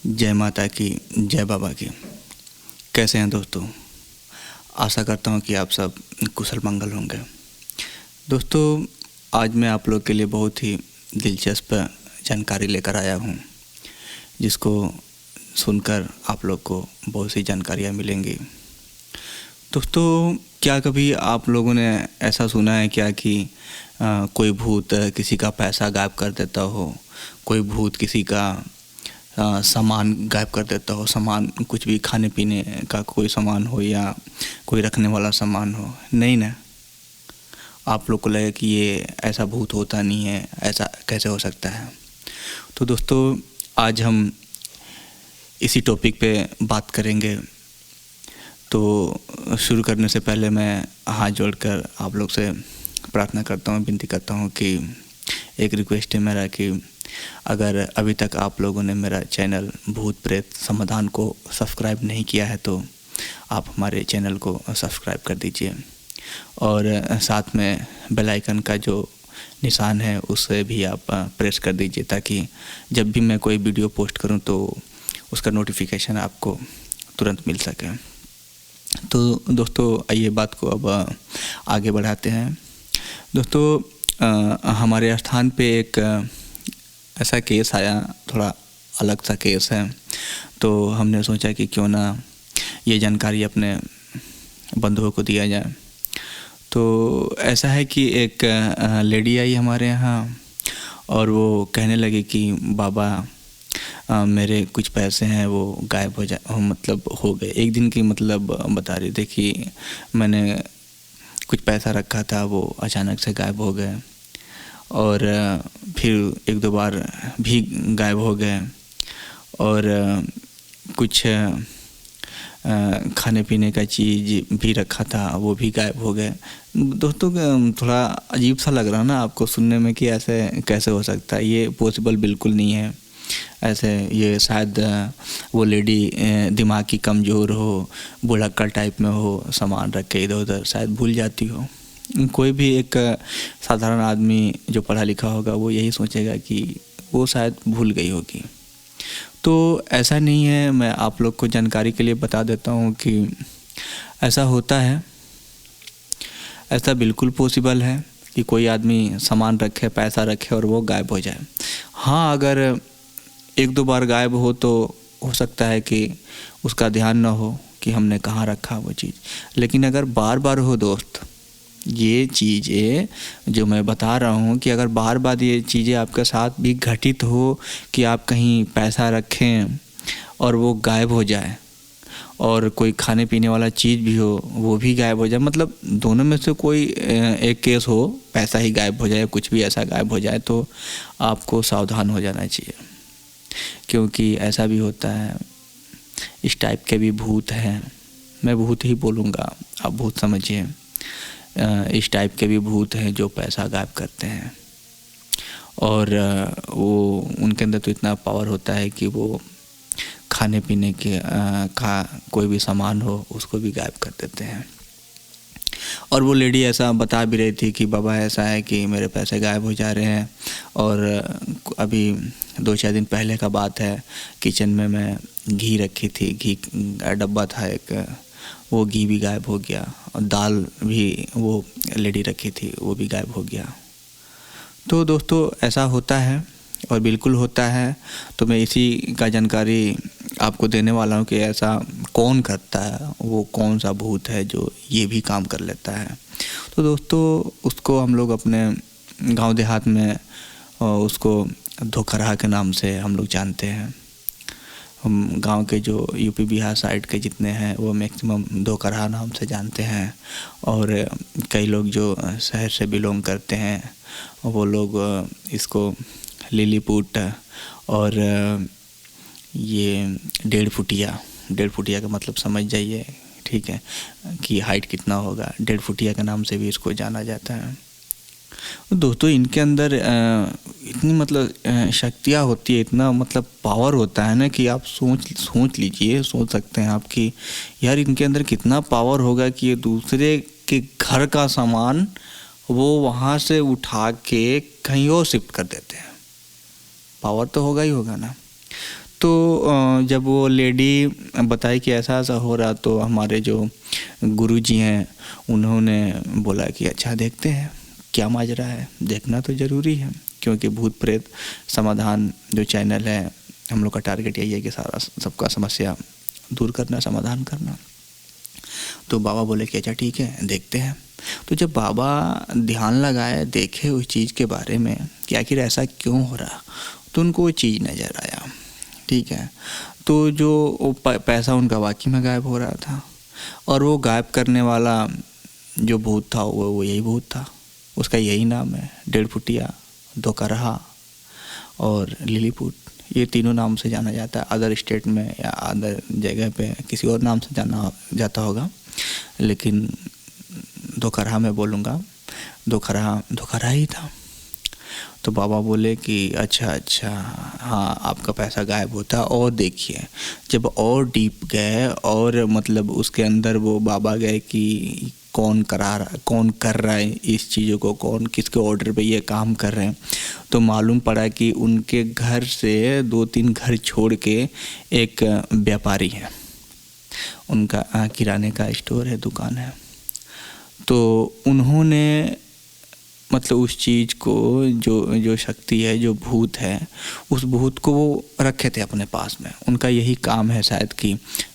जय माता की, जय बाबा की। कैसे हैं दोस्तों? आशा करता हूं कि आप सब कुशल मंगल होंगे। दोस्तों, आज मैं आप लोग के लिए बहुत ही दिलचस्प जानकारी लेकर आया हूं, जिसको सुनकर आप लोग को बहुत सी जानकारियां मिलेंगी। दोस्तों, क्या कभी आप लोगों ने ऐसा सुना है क्या कि कोई भूत किसी का पैसा गायब कर देता हो, कोई भूत किसी का सामान गायब कर देता हो? सामान कुछ भी, खाने पीने का कोई सामान हो या कोई रखने वाला सामान हो। नहीं ना? आप लोग को लगे कि ये ऐसा भूत होता नहीं है, ऐसा कैसे हो सकता है? तो दोस्तों, आज हम इसी टॉपिक पे बात करेंगे। तो शुरू करने से पहले मैं हाथ जोड़कर आप लोग से प्रार्थना करता हूँ, विनती करता हूँ कि एक रिक्वेस्ट है मेरा कि अगर अभी तक आप लोगों ने मेरा चैनल भूत प्रेत समाधान को सब्सक्राइब नहीं किया है तो आप हमारे चैनल को सब्सक्राइब कर दीजिए, और साथ में बेल आइकन का जो निशान है उसे भी आप प्रेस कर दीजिए, ताकि जब भी मैं कोई वीडियो पोस्ट करूं तो उसका नोटिफिकेशन आपको तुरंत मिल सके। तो दोस्तों, आइए बात को अब आगे बढ़ाते हैं। दोस्तों, हमारे स्थान पे एक ऐसा केस आया, थोड़ा अलग सा केस है, तो हमने सोचा कि क्यों ना ये जानकारी अपने बंधुओं को दिया जाए। तो ऐसा है कि एक लेडी आई हमारे यहाँ और वो कहने लगी कि बाबा मेरे कुछ पैसे हैं वो गायब हो गए। एक दिन की बता रही थी कि मैंने कुछ पैसा रखा था, वो अचानक से गायब हो गए, और फिर एक दो बार भी गायब हो गए, और कुछ खाने पीने का चीज़ भी रखा था वो भी गायब हो गए। दोस्तों, थोड़ा अजीब सा लग रहा ना आपको सुनने में कि ऐसे कैसे हो सकता है? ये पॉसिबल बिल्कुल नहीं है ऐसे। ये शायद वो लेडी दिमाग की कमज़ोर हो, बुढ़क्कड़ टाइप में हो, सामान रख के इधर उधर शायद भूल जाती हो। कोई भी एक साधारण आदमी जो पढ़ा लिखा होगा वो यही सोचेगा कि वो शायद भूल गई होगी। तो ऐसा नहीं है। मैं आप लोग को जानकारी के लिए बता देता हूँ कि ऐसा होता है, ऐसा बिल्कुल पॉसिबल है कि कोई आदमी सामान रखे, पैसा रखे और वो गायब हो जाए। हाँ, अगर एक दो बार गायब हो तो हो सकता है कि उसका ध्यान ना हो कि हमने कहाँ रखा वो चीज़। लेकिन अगर बार बार हो दोस्त, ये चीज़ें जो मैं बता रहा हूँ कि अगर बार बार ये चीज़ें आपके साथ भी घटित हो कि आप कहीं पैसा रखें और वो गायब हो जाए, और कोई खाने पीने वाला चीज़ भी हो वो भी गायब हो जाए, मतलब दोनों में से कोई एक केस हो, पैसा ही गायब हो जाए, कुछ भी ऐसा गायब हो जाए, तो आपको सावधान हो जाना चाहिए, क्योंकि ऐसा भी होता है। इस टाइप के भी भूत हैं, मैं भूत ही बोलूँगा, आप भूत समझिए। इस टाइप के भी भूत हैं जो पैसा गायब करते हैं, और वो उनके अंदर तो इतना पावर होता है कि वो खाने पीने के कोई भी सामान हो उसको भी गायब कर देते हैं। और वो लेडी ऐसा बता भी रही थी कि बाबा ऐसा है कि मेरे पैसे गायब हो जा रहे हैं, और अभी 2-4 दिन पहले का बात है, किचन में मैं घी रखी थी, घी का डब्बा था एक, वो घी भी गायब हो गया, और दाल भी वो लेडी रखी थी वो भी गायब हो गया। तो दोस्तों, ऐसा होता है और बिल्कुल होता है। तो मैं इसी का जानकारी आपको देने वाला हूँ कि ऐसा कौन करता है, वो कौन सा भूत है जो ये भी काम कर लेता है। तो दोस्तों, उसको हम लोग अपने गांव देहात में उसको धोखरा के नाम से हम लोग जानते हैं। हम गांव के जो यूपी बिहार साइड के जितने हैं वो मैक्सिमम धोखरा नाम से जानते हैं, और कई लोग जो शहर से बिलोंग करते हैं वो लोग इसको लिलीपुट और ये 1.5 फुटिया का मतलब समझ जाइए, ठीक है, कि हाइट कितना होगा। 1.5 फुटिया के नाम से भी इसको जाना जाता है। दोस्तों, इनके अंदर इतनी शक्तियाँ होती है, इतना पावर होता है ना कि आप सोच लीजिए, सोच सकते हैं आप कि यार इनके अंदर कितना पावर होगा कि ये दूसरे के घर का सामान वो वहाँ से उठा के कहीं और शिफ्ट कर देते हैं। पावर तो होगा ही होगा ना। जब वो लेडी बताई कि ऐसा ऐसा हो रहा, तो हमारे जो गुरुजी हैं उन्होंने बोला कि अच्छा देखते हैं क्या माजरा है, देखना तो ज़रूरी है, क्योंकि भूत प्रेत समाधान जो चैनल है हम लोग का टारगेट यही है कि सारा सबका समस्या दूर करना, समाधान करना। तो बाबा बोले कि अच्छा ठीक है देखते हैं। तो जब बाबा ध्यान लगाए, देखे उस चीज़ के बारे में कि आखिर ऐसा क्यों हो रहा, तो उनको वो चीज़ नज़र आया। ठीक है, तो जो पैसा उनका वाकई में गायब हो रहा था, और वो गायब करने वाला जो भूत था वो यही भूत था। उसका यही नाम है, 1.5 फुटिया, 2 करहा और लिलीपुट। ये तीनों नाम से जाना जाता है। अदर स्टेट में या अदर जगह पे किसी और नाम से जाना जाता होगा, लेकिन 2 करहा मैं बोलूँगा, 2 करहा ही था। तो बाबा बोले कि अच्छा हाँ आपका पैसा गायब होता। और देखिए जब और डीप गए और मतलब उसके अंदर वो बाबा गए कि कौन कर रहा है इस चीज़ों को, कौन किसके ऑर्डर पे ये काम कर रहे हैं, तो मालूम पड़ा कि उनके घर से 2-3 घर छोड़ के एक व्यापारी है, उनका किराने का स्टोर है, दुकान है। तो उन्होंने मतलब उस चीज़ को जो शक्ति है, जो भूत है, उस भूत को वो रखे थे अपने पास में। उनका यही काम है शायद कि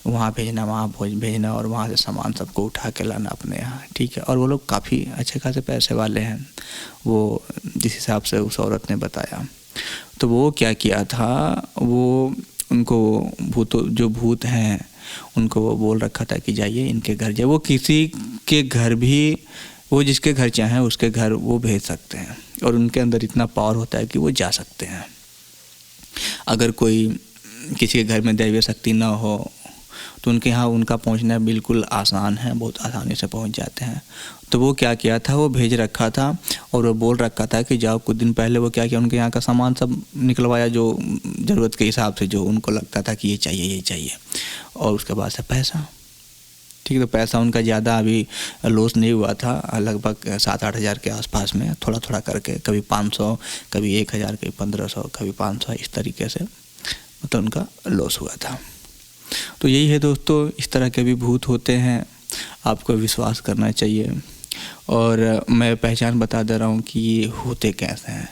वहाँ भेजना, वहाँ भेजना और वहाँ से सामान सबको उठा के लाना अपने यहाँ। ठीक है, और वो लोग काफ़ी अच्छे खासे पैसे वाले हैं, वो जिस हिसाब से उस औरत ने बताया। तो वो क्या किया था, वो उनको जो भूत हैं उनको वो बोल रखा था कि जाइए इनके घर जाइए। वो किसी के घर भी, वो जिसके घर चाहें उसके घर वो भेज सकते हैं, और उनके अंदर इतना पावर होता है कि वो जा सकते हैं। अगर कोई किसी के घर में दैवीय शक्ति ना हो तो उनके यहाँ उनका पहुँचना बिल्कुल आसान है, बहुत आसानी से पहुँच जाते हैं। तो वो क्या किया था, वो भेज रखा था और वो बोल रखा था कि जाओ। कुछ दिन पहले वो क्या किया, उनके यहाँ का सामान सब निकलवाया जो ज़रूरत के हिसाब से, जो उनको लगता था कि ये चाहिए, और उसके बाद से पैसा। ठीक है, तो पैसा उनका ज़्यादा अभी लॉस नहीं हुआ था, लगभग 7-8 हज़ार के आसपास में, थोड़ा थोड़ा करके, कभी 500, कभी 1000, कभी 1500, कभी 500, इस तरीके से मतलब उनका लॉस हुआ था। तो यही है दोस्तों, इस तरह के भी भूत होते हैं, आपको विश्वास करना चाहिए। और मैं पहचान बता दे रहा हूँ कि ये होते कैसे हैं।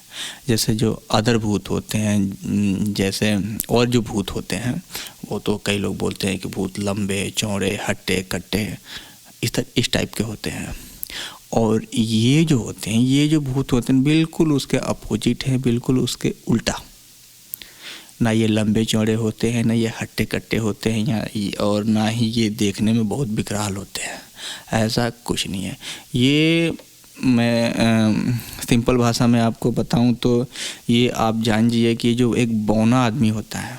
जैसे जो अदर भूत होते हैं, जैसे और जो भूत होते हैं वो तो कई लोग बोलते हैं कि भूत लंबे चौड़े हट्टे कट्टे इस टाइप के होते हैं। और ये जो होते हैं, ये जो भूत होते हैं, बिल्कुल उसके अपोजिट हैं, बिल्कुल उसके उल्टा। ना ये लंबे चौड़े होते हैं, ना ये हट्टे कट्टे होते हैं, और ना ही ये देखने में बहुत विकराल होते हैं। ऐसा कुछ नहीं है। ये मैं सिंपल भाषा में आपको बताऊं तो ये आप जान जाइए कि जो एक बौना आदमी होता है,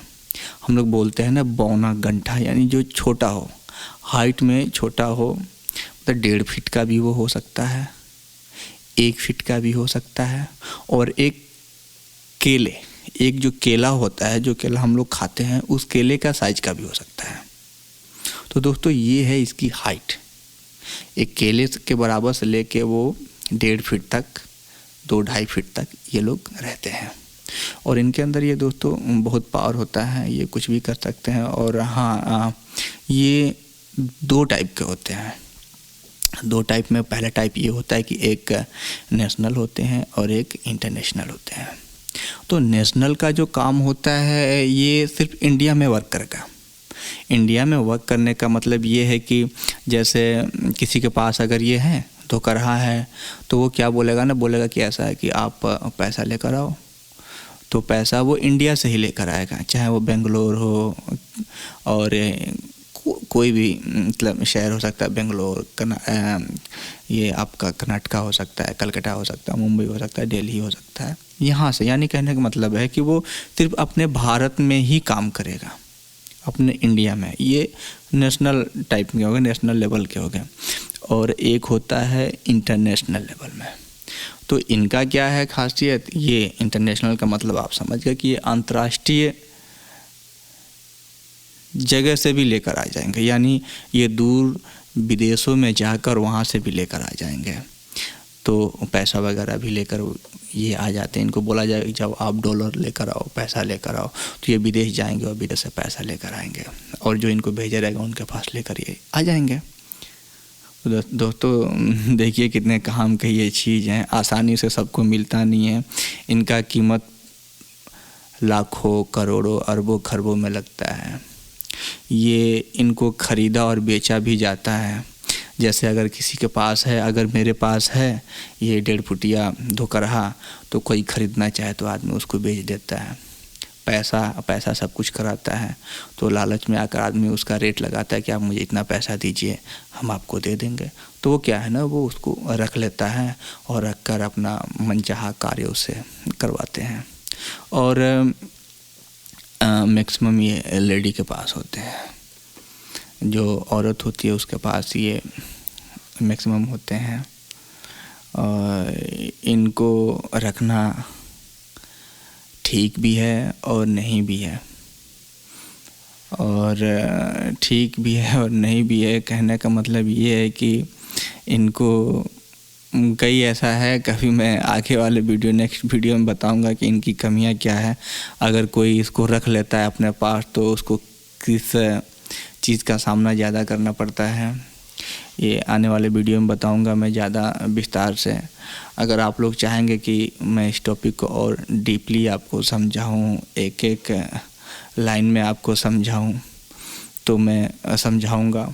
हम लोग बोलते हैं ना बौना गंठा, यानी जो छोटा हो, हाइट में छोटा हो, मतलब 1.5 फीट का भी वो हो सकता है, 1 फीट का भी हो सकता है, और एक जो केला होता है, जो केला हम लोग खाते हैं, उस केले का साइज का भी हो सकता है। तो दोस्तों ये है इसकी हाइट, एक केले के बराबर से लेके वो 1.5 फीट तक, 2-2.5 फीट तक ये लोग रहते हैं। और इनके अंदर ये दोस्तों बहुत पावर होता है, ये कुछ भी कर सकते हैं। और हाँ, ये 2 टाइप के होते हैं। 2 टाइप में, पहला टाइप ये होता है कि एक नेशनल होते हैं और एक इंटरनेशनल होते हैं। तो नेशनल का जो काम होता है ये सिर्फ इंडिया में वर्क करेगा। इंडिया में वर्क करने का मतलब ये है कि जैसे किसी के पास अगर ये है तो कर रहा है, तो वो क्या बोलेगा ना, बोलेगा कि ऐसा है कि आप पैसा लेकर आओ, तो पैसा वो इंडिया से ही लेकर आएगा, चाहे वो बेंगलोर हो और कोई भी मतलब शहर हो सकता है, बेंगलोर, ये आपका कर्नाटका हो सकता है, कलकत्ता हो सकता है, मुंबई हो सकता है, दिल्ली हो सकता है, यहाँ से। यानी कहने का मतलब है कि वो सिर्फ अपने भारत में ही काम करेगा, अपने इंडिया में। ये नेशनल टाइप के हो गए, नेशनल लेवल के हो गए। और एक होता है इंटरनेशनल लेवल में। तो इनका क्या है खासियत, ये इंटरनेशनल का मतलब आप समझ गए कि ये अंतर्राष्ट्रीय जगह से भी लेकर आ जाएंगे, यानी ये दूर विदेशों में जाकर वहाँ से भी लेकर आ जाएंगे। तो पैसा वगैरह भी लेकर ये आ जाते हैं। इनको बोला जाए कि जब आप डॉलर लेकर आओ, पैसा लेकर आओ, तो ये विदेश जाएंगे और विदेश से पैसा लेकर आएंगे और जो इनको भेजा रहेगा उनके पास लेकर ये आ जाएंगे। दोस्तों देखिए कितने काम की ये चीज़ हैं, आसानी से सबको मिलता नहीं है। इनका कीमत लाखों, करोड़ों, अरबों, खरबों में लगता है। ये इनको ख़रीदा और बेचा भी जाता है। जैसे अगर किसी के पास है, अगर मेरे पास है ये 1.5 फुटिया धोकरहा, तो कोई ख़रीदना चाहे तो आदमी उसको बेच देता है। पैसा सब कुछ कराता है। तो लालच में आकर आदमी उसका रेट लगाता है कि आप मुझे इतना पैसा दीजिए, हम आपको दे देंगे। तो वो क्या है ना, वो उसको रख लेता है और रख कर अपना मनचाहा कार्य उससे करवाते हैं। और मैक्सिमम ये लेडी के पास होते हैं, जो औरत होती है उसके पास ये मैक्सिमम होते हैं। और इनको रखना ठीक भी है और नहीं भी है, और ठीक भी है और नहीं भी है। कहने का मतलब ये है कि इनको कई ऐसा है, कभी मैं आगे वाले नेक्स्ट वीडियो में बताऊंगा कि इनकी कमियां क्या है। अगर कोई इसको रख लेता है अपने पास तो उसको किस चीज़ का सामना ज़्यादा करना पड़ता है, ये आने वाले वीडियो में बताऊंगा मैं ज़्यादा विस्तार से। अगर आप लोग चाहेंगे कि मैं इस टॉपिक को और डीपली आपको समझाऊं, एक एक लाइन में आपको समझाऊं, तो मैं समझाऊंगा।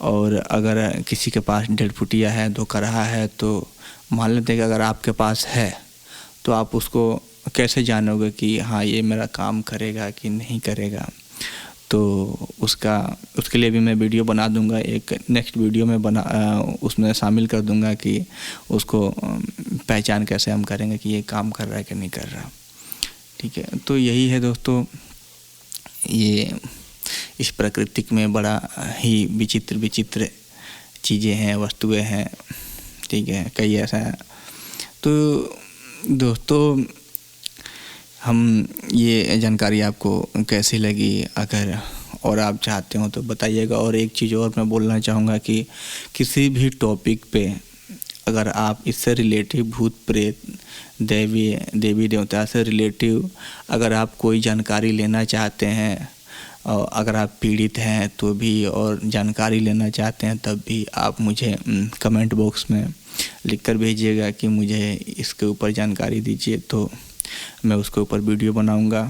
और अगर किसी के पास 1.5 फुटिया है, धोकरहा है, तो मान लेते हैं कि अगर आपके पास है तो आप उसको कैसे जानोगे कि हाँ ये मेरा काम करेगा कि नहीं करेगा। तो उसके लिए भी मैं वीडियो बना दूंगा, एक नेक्स्ट वीडियो में उसमें शामिल कर दूंगा कि उसको पहचान कैसे हम करेंगे कि ये काम कर रहा है कि नहीं कर रहा। ठीक है, तो यही है दोस्तों, ये इस प्रकृति में बड़ा ही विचित्र चीज़ें हैं, वस्तुएं हैं। ठीक है, कई ऐसा है। तो दोस्तों हम ये जानकारी आपको कैसी लगी, अगर और आप चाहते हो तो बताइएगा। और एक चीज़ और मैं बोलना चाहूँगा कि किसी भी टॉपिक पे अगर आप इससे रिलेटिव भूत प्रेत, देवी देवता से रिलेटिव अगर आप कोई जानकारी लेना चाहते हैं, और अगर आप पीड़ित हैं तो भी और जानकारी लेना चाहते हैं तब भी आप मुझे कमेंट बॉक्स में लिखकर भेजिएगा कि मुझे इसके ऊपर जानकारी दीजिए, तो मैं उसके ऊपर वीडियो बनाऊंगा।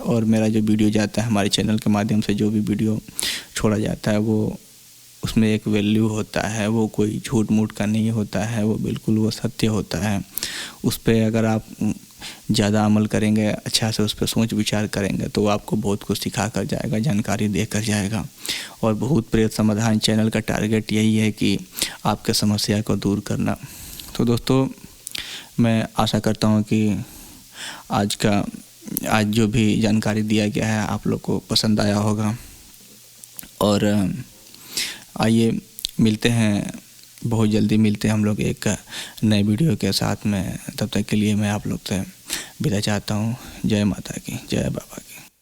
और मेरा जो वीडियो जाता है हमारे चैनल के माध्यम से, जो भी वीडियो छोड़ा जाता है वो उसमें एक वैल्यू होता है, वो कोई झूठ मूठ का नहीं होता है, वो बिल्कुल वो सत्य होता है। उस पर अगर आप ज़्यादा अमल करेंगे, अच्छा से उस पर सोच विचार करेंगे, तो वो आपको बहुत कुछ सिखा कर जाएगा, जानकारी दे कर जाएगा। और भूत प्रेत समाधान चैनल का टारगेट यही है कि आपके समस्या को दूर करना। तो दोस्तों मैं आशा करता हूँ कि आज जो भी जानकारी दिया गया है आप लोग को पसंद आया होगा। और आइए मिलते हैं, बहुत जल्दी मिलते हैं हम लोग एक नए वीडियो के साथ में। तब तक के लिए मैं आप लोग से विदा चाहता हूँ। जय माता की, जय बाबा की।